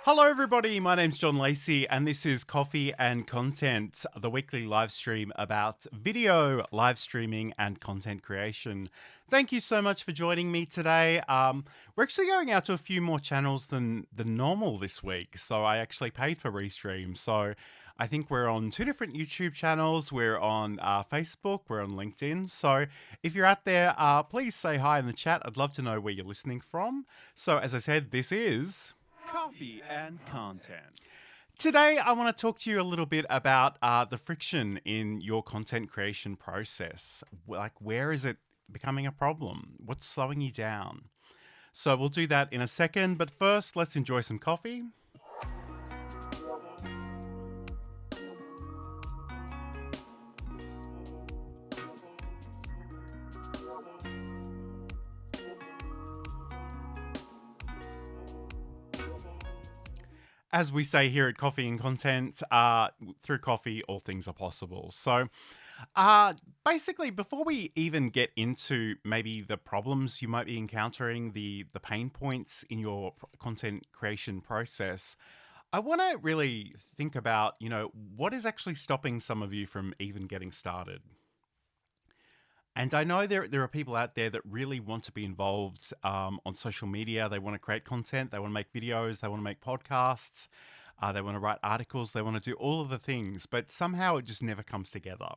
Hello, everybody. My name's John Lacey, and this is Coffee and Content, the weekly live stream about video, live streaming, and content creation. Thank you so much for joining me today. We're actually going out to a few more channels than normal this week, so I actually paid for Restream. So I think we're on two different YouTube channels. We're on Facebook, we're on LinkedIn. So if you're out there, please say hi in the chat. I'd love to know where you're listening from. So as I said, this is Coffee and Content. Today, I want to talk to you a little bit about the friction in your content creation process. Like, where is it becoming a problem? What's slowing you down? So, we'll do that in a second. But first, let's enjoy some coffee. As we say here at Coffee and Content, through coffee, all things are possible. So, basically, before we even get into maybe the problems you might be encountering, the pain points in your content creation process, I want to really think about, what is actually stopping some of you from even getting started. And I know there are people out there that really want to be involved on social media. They want to create content. They want to make videos. They want to make podcasts. They want to write articles. They want to do all of the things, but somehow it just never comes together.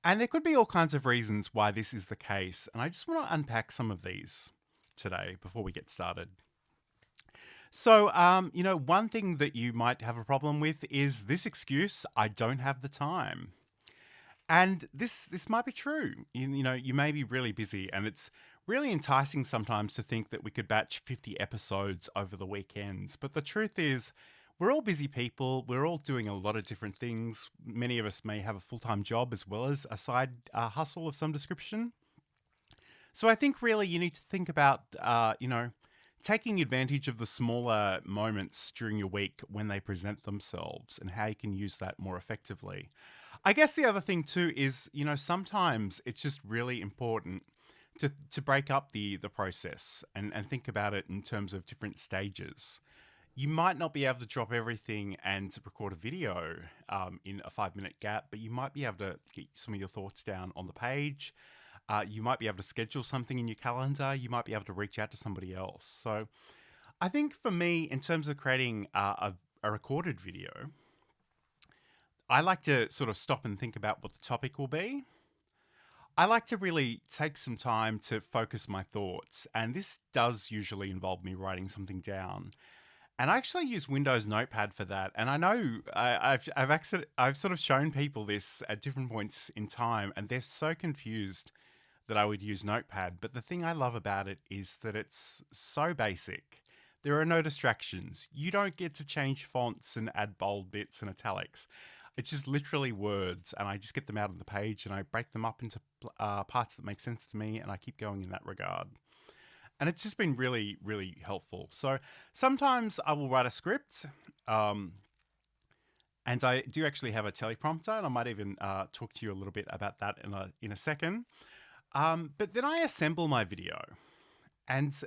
And there could be all kinds of reasons why this is the case. And I just want to unpack some of these today before we get started. So, one thing that you might have a problem with is this excuse: I don't have the time. And this might be true. You may be really busy, and it's really enticing sometimes to think that we could batch 50 episodes over the weekends. But the truth is, we're all busy people. We're all doing a lot of different things. Many of us may have a full-time job as well as a side hustle of some description. So I think really you need to think about, taking advantage of the smaller moments during your week when they present themselves and how you can use that more effectively. I guess the other thing too is, sometimes it's just really important to break up the process and think about it in terms of different stages. You might not be able to drop everything and record a video in a 5 minute gap, but you might be able to get some of your thoughts down on the page. You might be able to schedule something in your calendar. You might be able to reach out to somebody else. So I think for me, in terms of creating a recorded video, I like to sort of stop and think about what the topic will be. I like to really take some time to focus my thoughts, and this does usually involve me writing something down. And I actually use Windows Notepad for that. And I know I've sort of shown people this at different points in time, and they're so confused that I would use Notepad. But the thing I love about it is that it's so basic. There are no distractions. You don't get to change fonts and add bold bits and italics. It's just literally words, and I just get them out on the page and I break them up into parts that make sense to me, and I keep going in that regard. And it's just been really, really helpful. So sometimes I will write a script, and I do actually have a teleprompter, and I might even talk to you a little bit about that in a second. But then I assemble my video. And,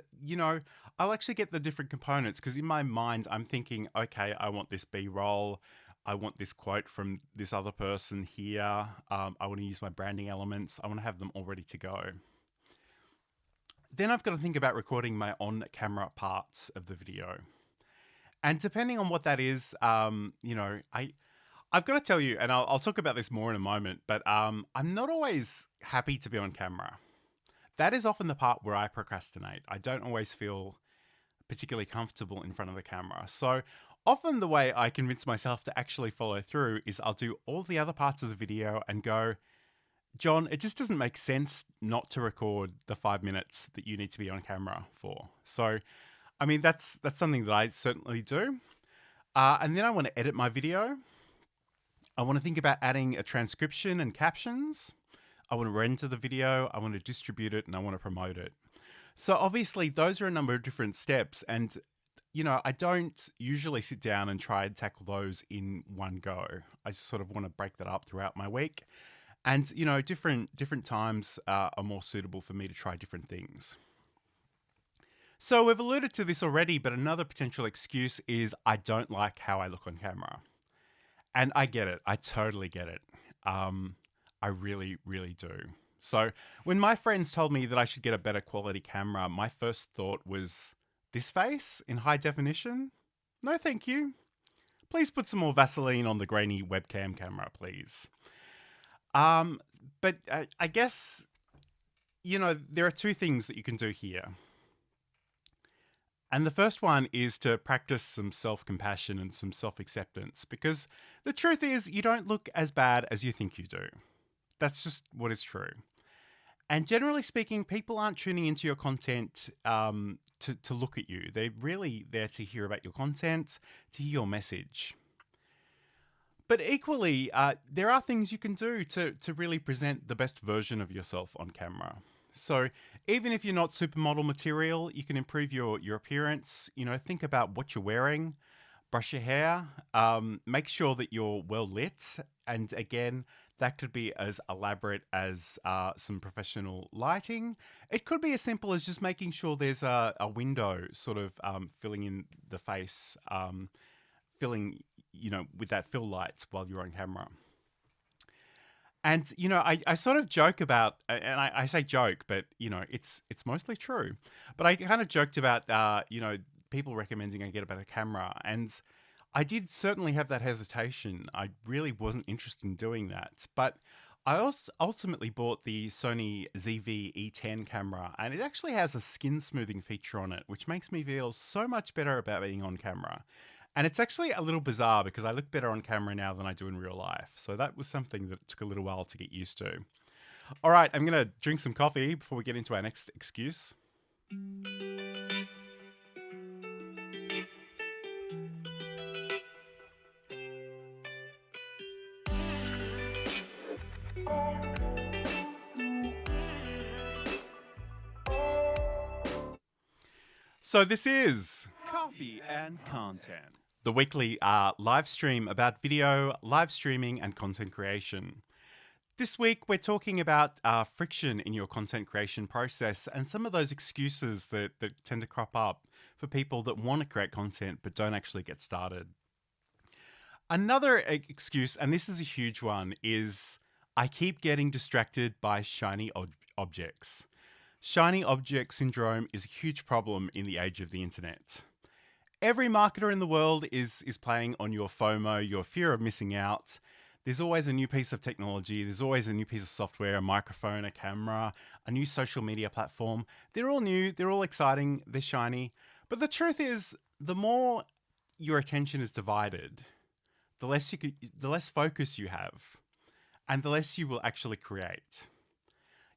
I'll actually get the different components because in my mind, I'm thinking, okay, I want this B roll. I want this quote from this other person here. I want to use my branding elements. I want to have them all ready to go. Then I've got to think about recording my on-camera parts of the video. And depending on what that is, I've got to tell you, and I'll talk about this more in a moment, but I'm not always happy to be on camera. That is often the part where I procrastinate. I don't always feel particularly comfortable in front of the camera. So often the way I convince myself to actually follow through is I'll do all the other parts of the video and go, John, it just doesn't make sense not to record the 5 minutes that you need to be on camera for. So, I mean, that's something that I certainly do. And then I want to edit my video. I want to think about adding a transcription and captions. I want to render the video. I want to distribute it, and I want to promote it. So obviously, those are a number of different steps, and I don't usually sit down and try and tackle those in one go. I sort of want to break that up throughout my week. And, different times are more suitable for me to try different things. So we've alluded to this already, but another potential excuse is I don't like how I look on camera. And I get it. I totally get it. Um, I really, really do. So when my friends told me that I should get a better quality camera, my first thought was this face in high definition? No, thank you. Please put some more Vaseline on the grainy webcam camera, please. Um, but I guess, there are two things that you can do here. And the first one is to practice some self compassion and some self acceptance because the truth is, you don't look as bad as you think you do. That's just what is true. And generally speaking, people aren't tuning into your content to look at you. They're really there to hear about your content, to hear your message. But equally, there are things you can do to really present the best version of yourself on camera. So even if you're not supermodel material, you can improve your appearance. Think about what you're wearing, brush your hair, make sure that you're well lit. And again, that could be as elaborate as some professional lighting. It could be as simple as just making sure there's a window sort of filling in the face, filling, with that fill light while you're on camera. And I sort of joke about, and I say joke, but it's mostly true. But I kind of joked about, people recommending I get a better camera, and I did certainly have that hesitation. I really wasn't interested in doing that, but I also ultimately bought the Sony ZV-E10 camera, and it actually has a skin smoothing feature on it, which makes me feel so much better about being on camera. And it's actually a little bizarre because I look better on camera now than I do in real life. So that was something that took a little while to get used to. All right, I'm going to drink some coffee before we get into our next excuse. So this is Coffee and content. the weekly live stream about video, live streaming, and content creation. This week, we're talking about friction in your content creation process and some of those excuses that tend to crop up for people that want to create content but don't actually get started. Another excuse, and this is a huge one, is I keep getting distracted by shiny objects. Shiny object syndrome is a huge problem in the age of the internet. Every marketer in the world is playing on your FOMO, your fear of missing out. There's always a new piece of technology. There's always a new piece of software, a microphone, a camera, a new social media platform. They're all new. They're all exciting. They're shiny. But the truth is, the more your attention is divided, the less focus you have, and the less you will actually create.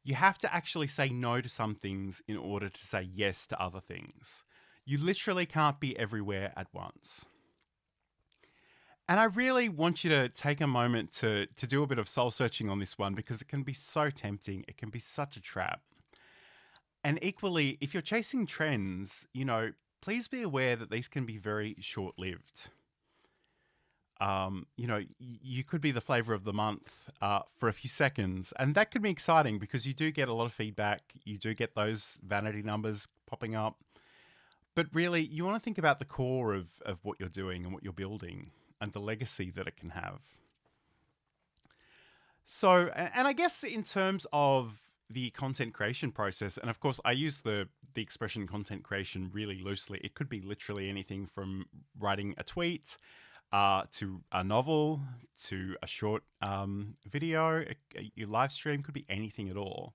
You have to actually say no to some things in order to say yes to other things. You literally can't be everywhere at once. And I really want you to take a moment to do a bit of soul searching on this one because it can be so tempting. It can be such a trap. And equally, if you're chasing trends, please be aware that these can be very short lived. You could be the flavor of the month for a few seconds, and that could be exciting because you do get a lot of feedback. You do get those vanity numbers popping up. But really, you want to think about the core of what you're doing and what you're building and the legacy that it can have. So, and I guess in terms of the content creation process, and of course, I use the expression content creation really loosely. It could be literally anything from writing a tweet to a novel to a short video. Your live stream could be anything at all.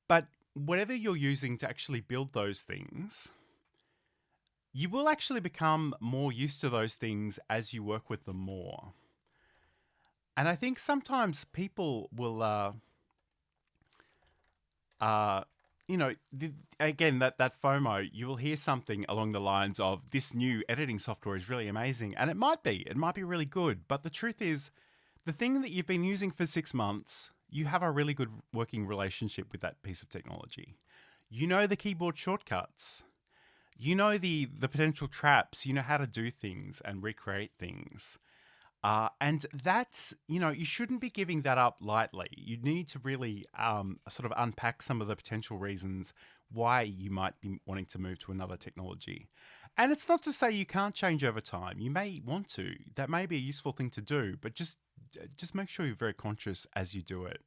But whatever you're using to actually build those things, you will actually become more used to those things as you work with them more. And I think sometimes people will, again, that FOMO, you will hear something along the lines of this new editing software is really amazing. And it might be really good. But the truth is, the thing that you've been using for 6 months, you have a really good working relationship with that piece of technology. You know the keyboard shortcuts. You know the potential traps. You know how to do things and recreate things. And that's, you shouldn't be giving that up lightly. You need to really sort of unpack some of the potential reasons why you might be wanting to move to another technology. And it's not to say you can't change over time. You may want to. That may be a useful thing to do, but just make sure you're very conscious as you do it.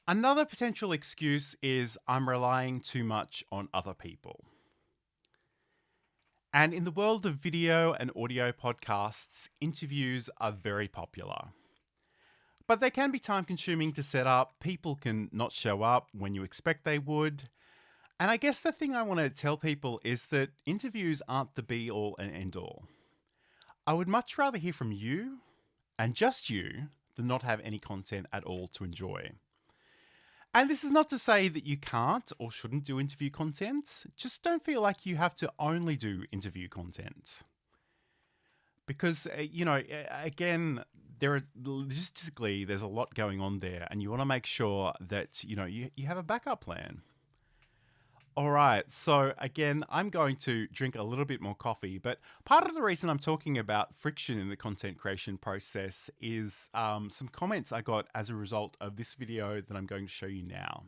Another potential excuse is I'm relying too much on other people. And in the world of video and audio podcasts, interviews are very popular. But they can be time consuming to set up. People can not show up when you expect they would. And I guess the thing I want to tell people is that interviews aren't the be all and end all. I would much rather hear from you and just you than not have any content at all to enjoy. And this is not to say that you can't or shouldn't do interview content. Just don't feel like you have to only do interview content. Because, again, there are logistically, there's a lot going on there, and you want to make sure that, you have a backup plan. All right. So again, I'm going to drink a little bit more coffee, but part of the reason I'm talking about friction in the content creation process is some comments I got as a result of this video that I'm going to show you now.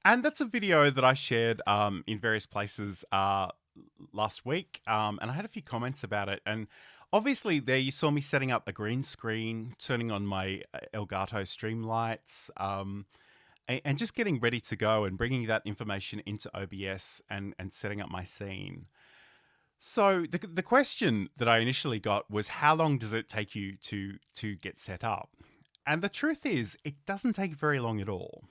And that's a video that I shared in various places last week. And I had a few comments about it. And obviously, there you saw me setting up a green screen, turning on my Elgato stream lights, and just getting ready to go and bringing that information into OBS and setting up my scene. So the question that I initially got was, how long does it take you to get set up? And the truth is, it doesn't take very long at all.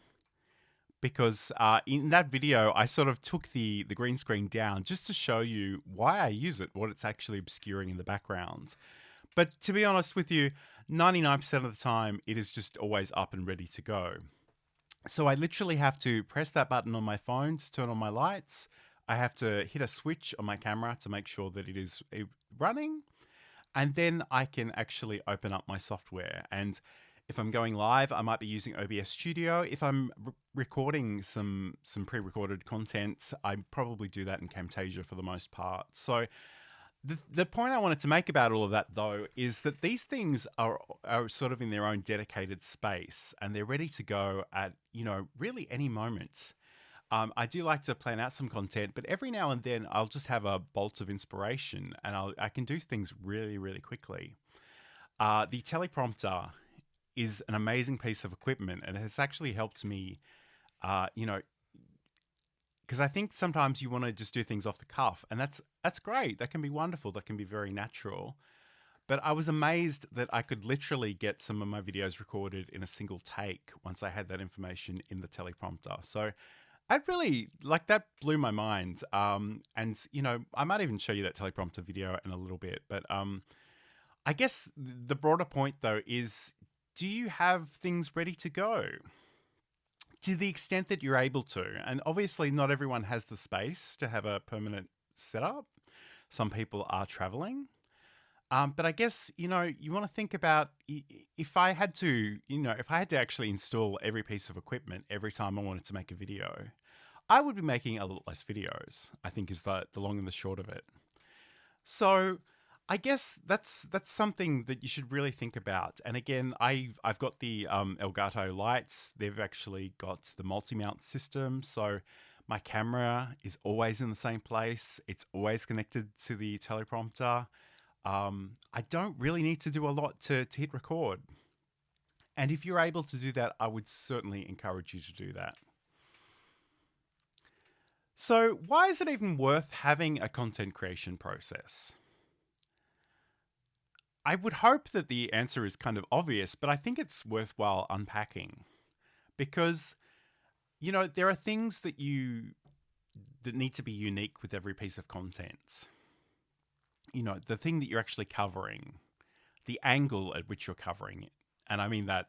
Because in that video, I sort of took the green screen down just to show you why I use it, what it's actually obscuring in the background. But to be honest with you, 99% of the time, it is just always up and ready to go. So I literally have to press that button on my phone to turn on my lights. I have to hit a switch on my camera to make sure that it is running. And then I can actually open up my software. And if I'm going live, I might be using OBS Studio. If I'm recording some pre-recorded content, I probably do that in Camtasia for the most part. So the point I wanted to make about all of that, though, is that these things are sort of in their own dedicated space, and they're ready to go at, really any moment. I do like to plan out some content, but every now and then I'll just have a bolt of inspiration, and I can do things really, really quickly. The teleprompter is an amazing piece of equipment, and it has actually helped me, because I think sometimes you want to just do things off the cuff, and that's great. That can be wonderful. That can be very natural. But I was amazed that I could literally get some of my videos recorded in a single take once I had that information in the teleprompter. So I really, that blew my mind. And, I might even show you that teleprompter video in a little bit. But I guess the broader point, though, is, do you have things ready to go? To the extent that you're able to. And obviously, not everyone has the space to have a permanent setup. Some people are traveling. But I guess, you want to think about, if I had to, if I had to actually install every piece of equipment every time I wanted to make a video, I would be making a lot less videos, I think, is the long and the short of it. So I guess that's something that you should really think about. And again, I've got the Elgato lights. They've actually got the multi-mount system, so my camera is always in the same place. It's always connected to the teleprompter. I don't really need to do a lot to hit record. And if you're able to do that, I would certainly encourage you to do that. So why is it even worth having a content creation process? I would hope that the answer is kind of obvious, but I think it's worthwhile unpacking, because, there are things that need to be unique with every piece of content. The thing that you're actually covering, the angle at which you're covering it. And I mean that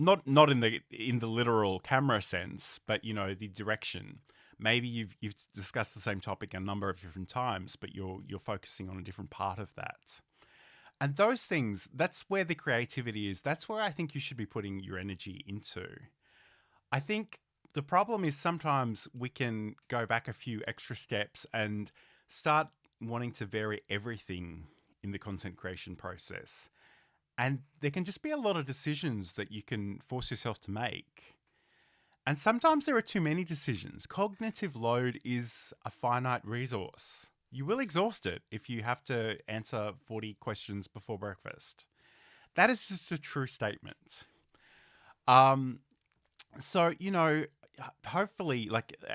not in the literal camera sense, but the direction. Maybe you've discussed the same topic a number of different times, but you're focusing on a different part of that. And those things, that's where the creativity is. That's where I think you should be putting your energy into. I think the problem is sometimes we can go back a few extra steps and start wanting to vary everything in the content creation process. And there can just be a lot of decisions that you can force yourself to make. And sometimes there are too many decisions. Cognitive load is a finite resource. You will exhaust it if you have to answer 40 questions before breakfast. That is just a true statement. Um, so, hopefully,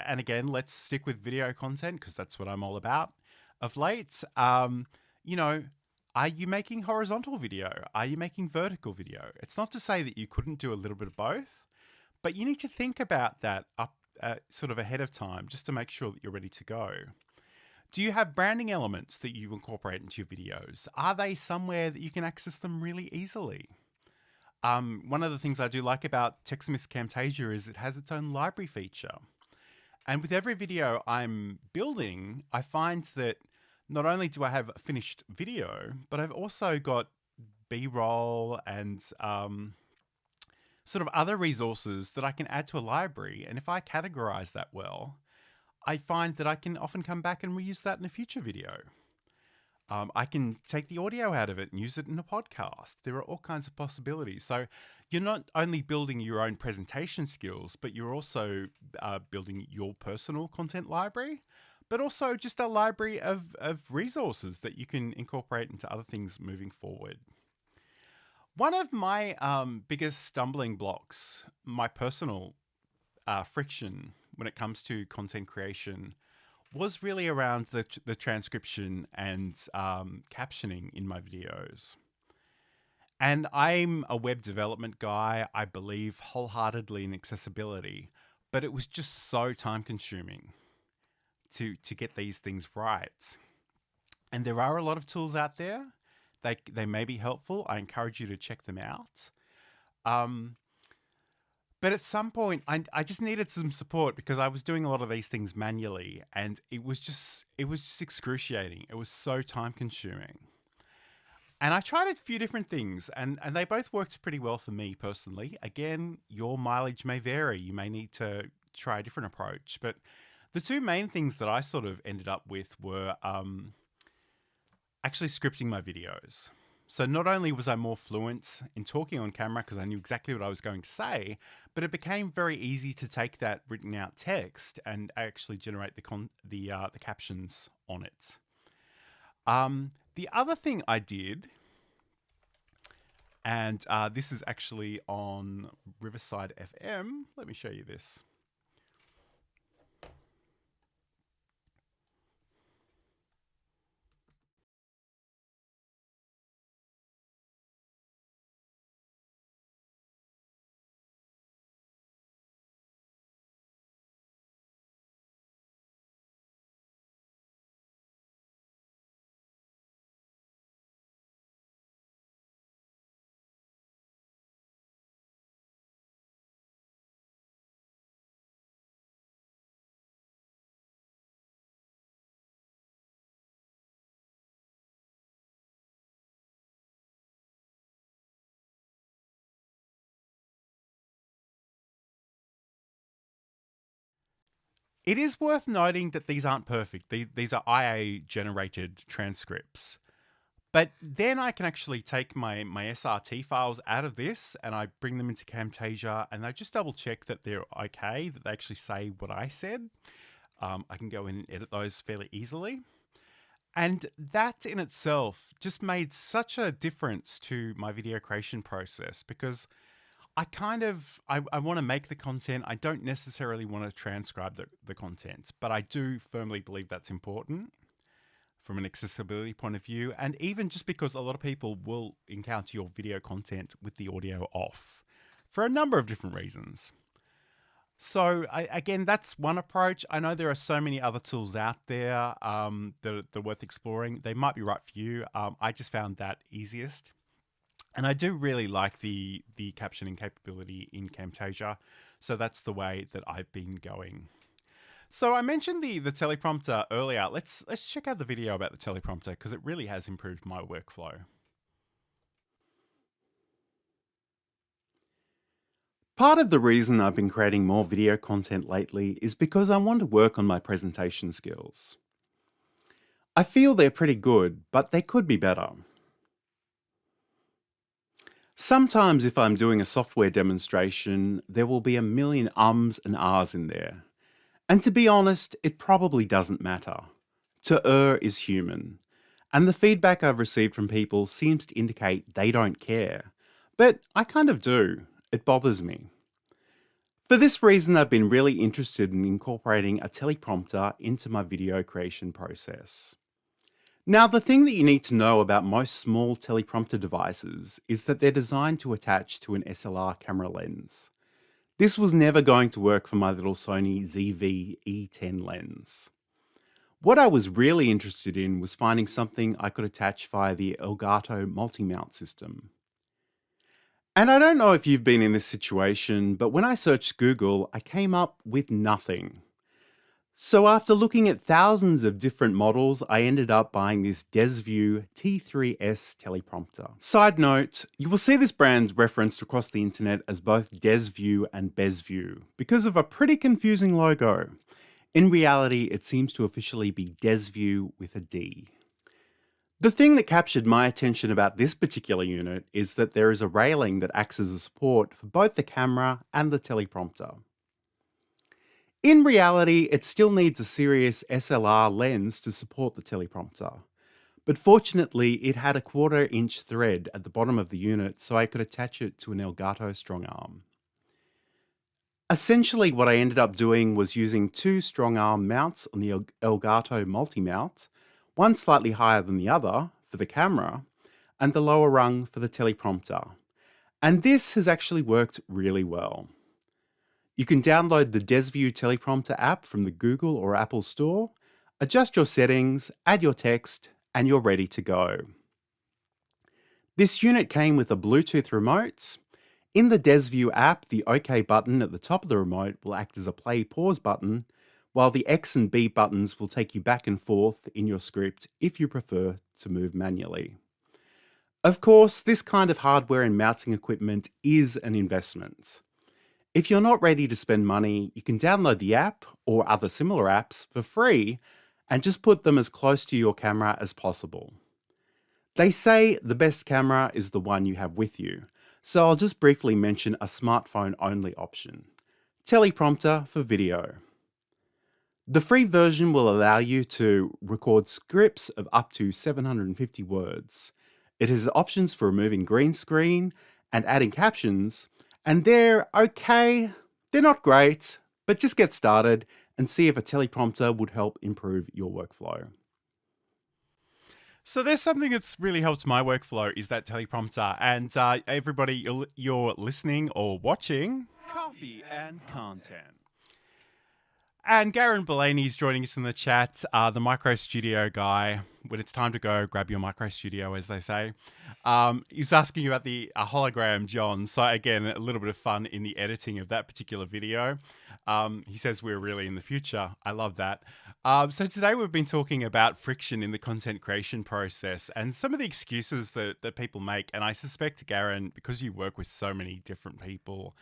and again, let's stick with video content because that's what I'm all about of late. You know, are you making horizontal video? Are you making vertical video? It's not to say that you couldn't do a little bit of both, but you need to think about that up sort of ahead of time just to make sure that you're ready to go. Do you have branding elements that you incorporate into your videos? Are they somewhere that you can access them really easily? One of the things I do like about TechSmith's Camtasia is it has its own library feature. And with every video I'm building, I find that not only do I have a finished video, but I've also got B-roll and sort of other resources that I can add to a library. And if I categorize that well, I find that I can often come back and reuse that in a future video. I can take the audio out of it and use it in a podcast. There are all kinds of possibilities. So you're not only building your own presentation skills, but you're also building your personal content library, but also just a library of resources that you can incorporate into other things moving forward. One of my biggest stumbling blocks, my personal friction when it comes to content creation, was really around the transcription and captioning in my videos. And I'm a web development guy. I believe wholeheartedly in accessibility, but it was just so time consuming to get these things right. And there are a lot of tools out there. They may be helpful. I encourage you to check them out. But at some point, I just needed some support because I was doing a lot of these things manually, and it was just excruciating. It was so time consuming. And I tried a few different things, and they both worked pretty well for me personally. Again, your mileage may vary. You may need to try a different approach. But the two main things that I sort of ended up with were actually scripting my videos. So not only was I more fluent in talking on camera because I knew exactly what I was going to say, but it became very easy to take that written out text and actually generate the captions on it. The other thing I did, and this is actually on Riverside FM. Let me show you this. It is worth noting that these aren't perfect. These are IA generated transcripts. But then I can actually take my SRT files out of this and I bring them into Camtasia and I just double check that they're okay, that they actually say what I said. I can go in and edit those fairly easily. And that in itself just made such a difference to my video creation process because I want to make the content. I don't necessarily want to transcribe the content, but I do firmly believe that's important from an accessibility point of view. And even just because a lot of people will encounter your video content with the audio off for a number of different reasons. So again, that's one approach. I know there are so many other tools out there that are worth exploring. They might be right for you. I just found that easiest. And I do really like the captioning capability in Camtasia, so that's the way that I've been going. So I mentioned the teleprompter earlier. Let's check out the video about the teleprompter because it really has improved my workflow. Part of the reason I've been creating more video content lately is because I want to work on my presentation skills. I feel they're pretty good, but they could be better. Sometimes if I'm doing a software demonstration, there will be a million ums and ahs in there. And to be honest, it probably doesn't matter. To err is human. And the feedback I've received from people seems to indicate they don't care. But I kind of do. It bothers me. For this reason, I've been really interested in incorporating a teleprompter into my video creation process. Now, the thing that you need to know about most small teleprompter devices is that they're designed to attach to an SLR camera lens. This was never going to work for my little Sony ZV-E10 lens. What I was really interested in was finding something I could attach via the Elgato multi-mount system. And I don't know if you've been in this situation, but when I searched Google, I came up with nothing. So after looking at thousands of different models, I ended up buying this DesView T3S teleprompter. Side note, you will see this brand referenced across the internet as both DesView and BezView because of a pretty confusing logo. In reality, it seems to officially be DesView with a D. The thing that captured my attention about this particular unit is that there is a railing that acts as a support for both the camera and the teleprompter. In reality, it still needs a serious SLR lens to support the teleprompter, but fortunately it had a 1/4 inch thread at the bottom of the unit so I could attach it to an Elgato strong arm. Essentially what I ended up doing was using 2 strong arm mounts on the Elgato multi-mount, one slightly higher than the other for the camera, and the lower rung for the teleprompter. And this has actually worked really well. You can download the DesView teleprompter app from the Google or Apple Store, adjust your settings, add your text, and you're ready to go. This unit came with a Bluetooth remote. In the DesView app, the OK button at the top of the remote will act as a play-pause button, while the X and B buttons will take you back and forth in your script if you prefer to move manually. Of course, this kind of hardware and mounting equipment is an investment. If you're not ready to spend money, you can download the app or other similar apps for free and just put them as close to your camera as possible. They say the best camera is the one you have with you, so I'll just briefly mention a smartphone-only option: teleprompter for video. The free version will allow you to record scripts of up to 750 words. It has options for removing green screen and adding captions, and they're okay. They're not great, but just get started and see if a teleprompter would help improve your workflow. So there's something that's really helped my workflow is that teleprompter. And everybody, you're listening or watching. Coffee and content. And Garen Belaney's joining us in the chat, the Micro Studio guy. When it's time to go, grab your Micro Studio, as they say. He's asking about the hologram, John. So again, a little bit of fun in the editing of that particular video. He says we're really in the future. I love that. So today we've been talking about friction in the content creation process and some of the excuses that people make. And I suspect, Garen, because you work with so many different people,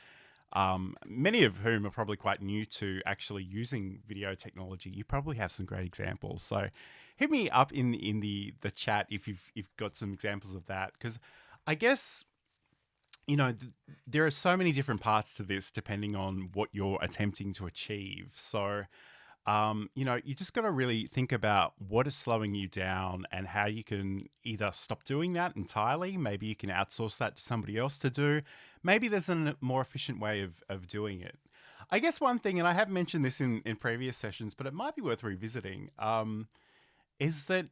many of whom are probably quite new to actually using video technology, you probably have some great examples. So hit me up in the chat if you've got some examples of that, because I guess there are so many different parts to this depending on what you're attempting to achieve. So you just got to really think about what is slowing you down and how you can either stop doing that entirely. Maybe you can outsource that to somebody else to do. Maybe there's a more efficient way of doing it. I guess one thing, and I have mentioned this in previous sessions, but it might be worth revisiting, is that,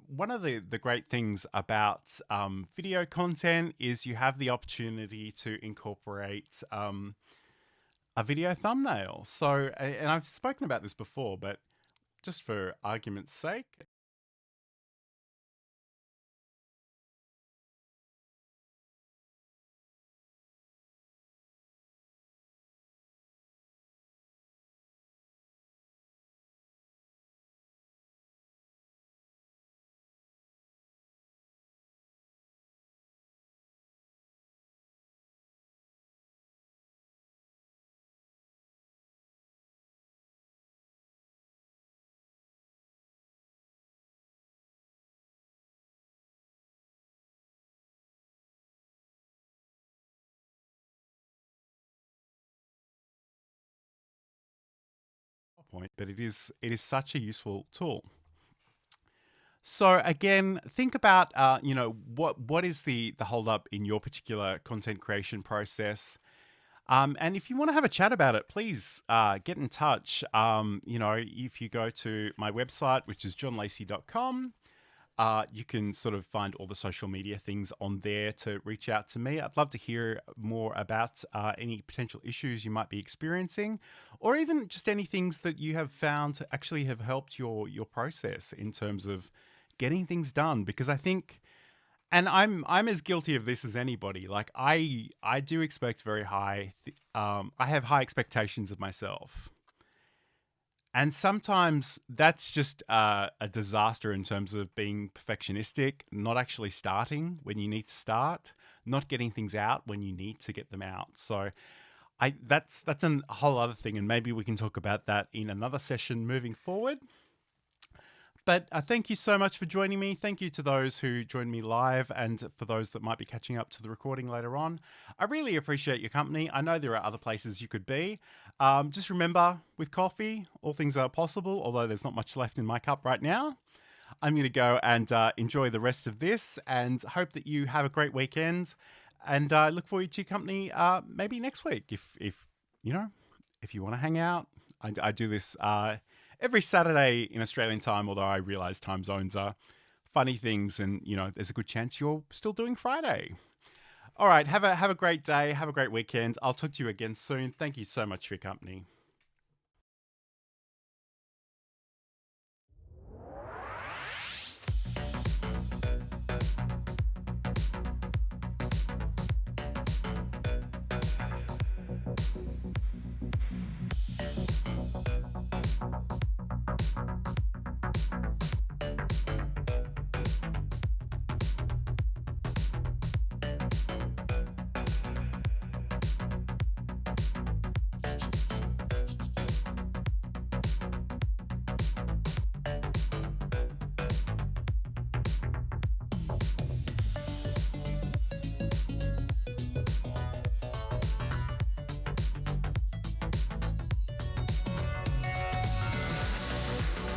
one of the great things about video content is you have the opportunity to incorporate a video thumbnail. So, and I've spoken about this before, but just for argument's sake, point, but it is such a useful tool. So again, think about what is the hold up in your particular content creation process. And if you want to have a chat about it, please get in touch. If you go to my website, which is johnlacey.com, you can sort of find all the social media things on there to reach out to me. I'd love to hear more about any potential issues you might be experiencing, or even just any things that you have found to actually have helped your process in terms of getting things done. Because I think, and I'm as guilty of this as anybody. Like I do expect very high. I have high expectations of myself, and sometimes that's just a disaster in terms of being perfectionistic, not actually starting when you need to start, not getting things out when you need to get them out. So that's a whole other thing, and maybe we can talk about that in another session moving forward. But thank you so much for joining me. Thank you to those who joined me live and for those that might be catching up to the recording later on. I really appreciate your company. I know there are other places you could be. Just remember, with coffee, all things are possible, although there's not much left in my cup right now. I'm going to go and enjoy the rest of this and hope that you have a great weekend. And look forward to your company maybe next week if you know if you want to hang out. I do this every Saturday in Australian time, although I realize time zones are funny things, and there's a good chance you're still doing Friday. All right, have a great day, have a great weekend. I'll talk to you again soon. Thank you so much for your company.